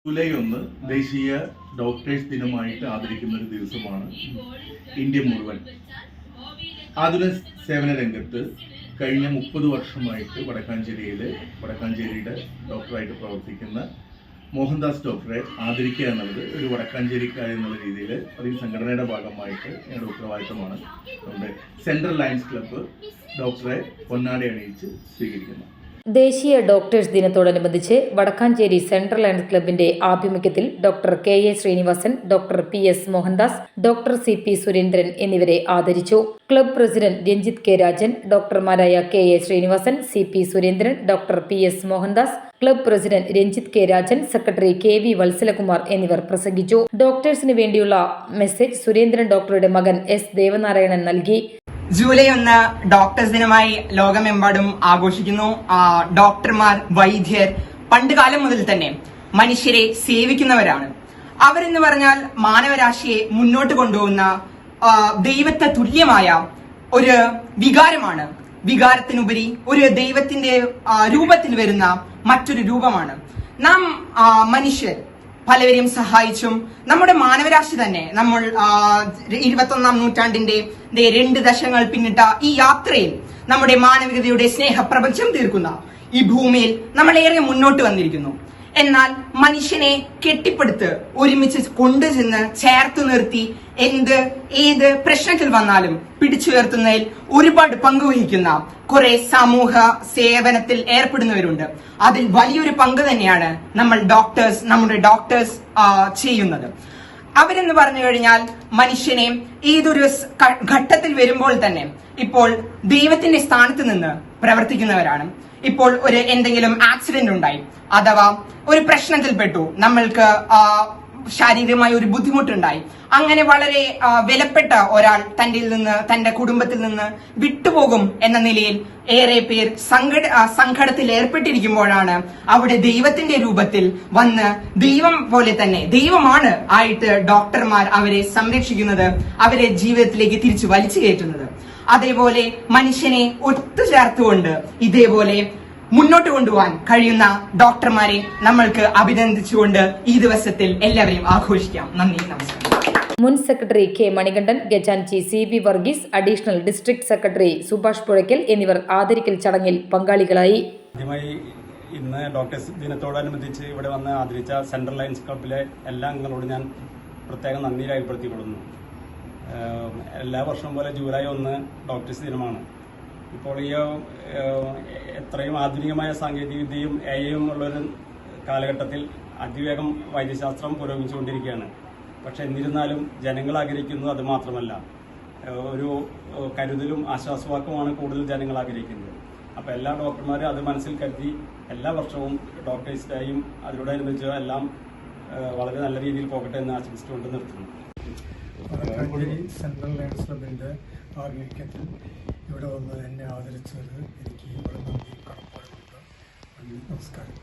July 1 ദേശീയ doctors ദിനമായിട്ട് ആദരിക്കുന്ന ഒരു ദിവസമാണ് ഇന്ത്യ മുഴുവൻ. ആതുര സേവന രംഗത്ത് കഴിഞ്ഞ 30 വർഷമായിട്ട് വടക്കാഞ്ചേരിയുടെ ഡോക്ടറായിട്ട് പ്രവർത്തിക്കുന്ന മോഹൻദാസ് ഡോക്ടറെ ആദരിക്കുക എന്നുള്ളത് ഒരു വടക്കാഞ്ചേരിക്കാർ എന്നുള്ള രീതിയിൽ അതിൽ സംഘടനയുടെ ഭാഗമായിട്ട് ഞങ്ങളുടെ ഉത്തരവാദിത്തമാണ്. നമ്മുടെ സെൻട്രൽ ലയൺസ് ക്ലബ്ബ് ഡോക്ടറെ പൊന്നാട അണിയിച്ച് സ്വീകരിക്കുന്നു. ദേശീയ ഡോക്ടേഴ്സ് ദിനത്തോടനുബന്ധിച്ച് വടക്കാഞ്ചേരി സെൻട്രൽ ലയൺസ് ക്ലബിന്റെ ആഭിമുഖ്യത്തിൽ doctor K A. Srinivasan, doctor P S. Mohandas, doctor C P. Surendran എന്നിവരെ ആദരിച്ചു. Club president Ranjith K. Rajan, ഡോക്ടർമാരായ K A. Srinivasan, C P. Surendran, doctor P S. Mohandas, club president Ranjith K. Rajan, secretary K V. Valsalakumar എന്നിവർ പ്രസംഗിച്ചു. ഡോക്ടേഴ്സിന് വേണ്ടിയുള്ള മെസ്സേജ് സുരേന്ദ്രൻ ഡോക്ടറുടെ മകൻ എസ്. ദേവനാരായണൻ നൽകി. ജൂലൈ 1 ഡോക്ടേഴ്സ് ദിനമായി ലോകമെമ്പാടും ആഘോഷിക്കുന്നു. ഡോക്ടർമാർ, വൈദ്യർ പണ്ടുകാലം മുതൽ തന്നെ മനുഷ്യരെ സേവിക്കുന്നവരാണ്. അവരെന്ന് പറഞ്ഞാൽ മാനവരാശിയെ മുന്നോട്ട് കൊണ്ടുപോകുന്ന ദൈവത്തെ തുല്യമായ ഒരു വികാരമാണ്. വികാരത്തിനുപരി ഒരു ദൈവത്തിന്റെ രൂപത്തിൽ വരുന്ന മറ്റൊരു രൂപമാണ്. നാം മനുഷ്യർ പലവരെയും സഹായിച്ചും നമ്മുടെ മാനവരാശി തന്നെ നമ്മൾ 21ാം നൂറ്റാണ്ടിന്റെ 2 ദശകങ്ങൾ പിന്നിട്ട ഈ യാത്രയിൽ നമ്മുടെ മാനവികതയുടെ സ്നേഹപ്രപഞ്ചം തീർക്കുന്ന ഈ ഭൂമിയിൽ നമ്മളേറെ മുന്നോട്ട് വന്നിരിക്കുന്നു. എന്നാൽ മനുഷ്യനെ കെട്ടിപ്പടുത്ത് ഒരുമിച്ച് കൊണ്ടുചെന്ന് ചേർത്ത് നിർത്തി ഏത് പ്രശ്നത്തിൽ വന്നാലും പിടിച്ചുയർത്തുന്നതിൽ ഒരുപാട് പങ്കുവഹിക്കുന്ന കുറെ സമൂഹ സേവനത്തിൽ ഏർപ്പെടുന്നവരുണ്ട്. അതിൽ വലിയൊരു പങ്ക് തന്നെയാണ് നമ്മുടെ ഡോക്ടേഴ്സ് ചെയ്യുന്നത്. അവരെന്ന് പറഞ്ഞു കഴിഞ്ഞാൽ മനുഷ്യനെ ഏതൊരു ഘട്ടത്തിൽ വരുമ്പോൾ തന്നെ ഇപ്പോൾ ദൈവത്തിന്റെ സ്ഥാനത്ത് നിന്ന് പ്രവർത്തിക്കുന്നവരാണ്. ഇപ്പോൾ എന്തെങ്കിലും ആക്സിഡന്റ് ഉണ്ടായി അഥവാ ഒരു പ്രശ്നത്തിൽപ്പെട്ടു, നമ്മൾക്ക് ശാരീരികമായ ഒരു ബുദ്ധിമുട്ടുണ്ടായി, അങ്ങനെ വളരെ വിലപ്പെട്ട ഒരാൾ തന്റെ കുടുംബത്തിൽ നിന്ന് വിട്ടുപോകും എന്ന നിലയിൽ ഏറെ പേർ സങ്കടത്തിൽ ഏർപ്പെട്ടിരിക്കുമ്പോഴാണ് അവിടെ ദൈവത്തിന്റെ രൂപത്തിൽ വന്ന് ദൈവം പോലെ തന്നെ ദൈവമാണ് ആയിട്ട് ഡോക്ടർമാർ അവരെ സംരക്ഷിക്കുന്നത്, അവരെ ജീവിതത്തിലേക്ക് തിരിച്ചു വലിച്ചു കയറ്റുന്നത്. അതേപോലെ മനുഷ്യനെ ഒത്തുചേർത്തുകൊണ്ട് ഇതേപോലെ മുന്നോട്ട് കൊണ്ടുപോകാൻ കഴിയുന്ന ഡോക്ടർമാരെ നമ്മൾക്ക് അഭിനന്ദിച്ചുകൊണ്ട് ഈ ദിവസത്തിൽ എല്ലാവരെയും ആഘോഷിക്കാം. നന്ദി, നമസ്കാരം. മുൻ സെക്രട്ടറി കെ. മണികണ്ഠൻ, ഖജാൻജി C B. Varghese, additional district secretary Subhash Puzhakkal എന്നിവർ ആദരിക്കൽ ചടങ്ങിൽ പങ്കാളികളായി. ആദ്യമായി ഇന്ന് ഡോക്ടേഴ്സ് ദിനത്തോടനുബന്ധിച്ച് ഇവിടെ വന്ന് ആദരിച്ച സെൻട്രൽ ലയൺസ് ക്ലബിലെ എല്ലാ അംഗങ്ങളോടും ഞാൻ പ്രത്യേകം നന്ദി രേഖപ്പെടുത്തിക്കൊള്ളുന്നു. എല്ലാ വർഷവും പോലെ ജൂലൈ 1 ഡോക്ടേഴ്സ് ദിനമാണ്. ഇപ്പോൾ ഈ എത്രയും ആധുനികമായ സാങ്കേതികവിദ്യയും എഐയും ഉള്ളൊരു കാലഘട്ടത്തിൽ അതിവേഗം വൈദ്യശാസ്ത്രം പുരോഗമിച്ചുകൊണ്ടിരിക്കുകയാണ്. പക്ഷെ എന്നിരുന്നാലും ജനങ്ങൾ ആഗ്രഹിക്കുന്നത് അത് മാത്രമല്ല, ഒരു കരുതലും ആശ്വാസവാക്കുമാണ് കൂടുതൽ ജനങ്ങൾ ആഗ്രഹിക്കുന്നത്. അപ്പോൾ എല്ലാ ഡോക്ടർമാരും അത് മനസ്സിൽ കരുതി എല്ലാ വർഷവും ഡോക്ടേഴ്സ് ഡേയും അതിനോടനുബന്ധിച്ച് എല്ലാം വളരെ നല്ല രീതിയിൽ പോകട്ടെ എന്ന് ആശംസിച്ചുകൊണ്ട് നിർത്തുന്നു. വടക്കാഞ്ചേരി സെൻട്രൽ ലയൺസ് ക്ലബിൻ്റെ ആഭിമുഖ്യത്തിൽ ഇവിടെ വന്ന് എന്നെ ആദരിച്ചത് എനിക്ക് ഇവിടെ നന്ദി കടപ്പാടുണ്ട്. നന്ദി, നമസ്കാരം.